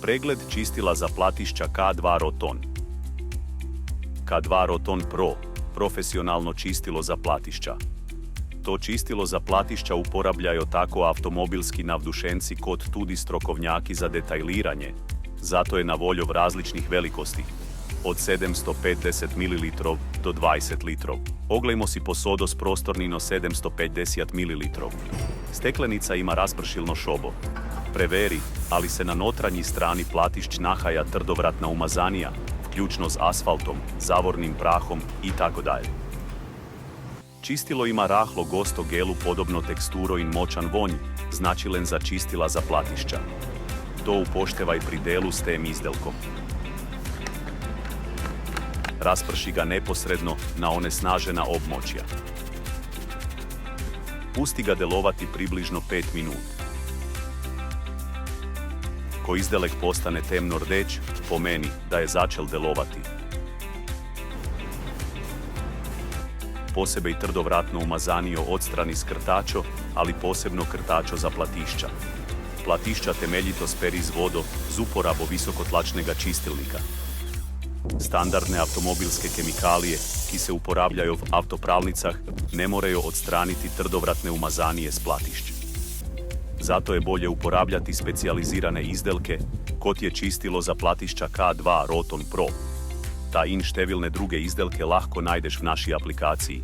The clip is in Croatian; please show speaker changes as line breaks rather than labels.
Pregled čistila za platišća K2 Roton. K2 Roton Pro, profesionalno čistilo za platišća. To čistilo za platišća uporabljaju tako automobilski navdušenci kod tudi strokovnjaki za detajliranje, zato je na voljov različnih velikosti, od 750 ml do 20 litrov. Oglejmo si posodo s prostornino 750 ml. Steklenica ima raspršilno šobo. Preveri, ali se na notranji strani platišć nahaja trdovratna umazanija, vključno s asfaltom, zavornim prahom itd. Čistilo ima rahlo gosto gelu podobno teksturo in moćan vonj, značilen za čistila za platišća. To upoštevaj pri delu s tem izdelkom. Rasprši ga neposredno na onesnažena območja. Pusti ga delovati približno 5 minut. Ko izdelek postane temno rdeč, pomeni da je začel delovati. Posebej trdovratno umazanijo odstrani s krtačo, ali posebno krtačo za platišća. Platišća temeljito speri z vodo z uporabo visokotlačnega čistilnika. Standardne avtomobilske kemikalije, ki se uporabljaju v avtopralnicah, ne morejo odstraniti trdovratne umazanije s platišć. Zato je bolje uporabljati specijalizirane izdelke, kot je čistilo za platišća K2 Roton Pro. Ta in številne druge izdelke lahko najdeš v naši aplikaciji.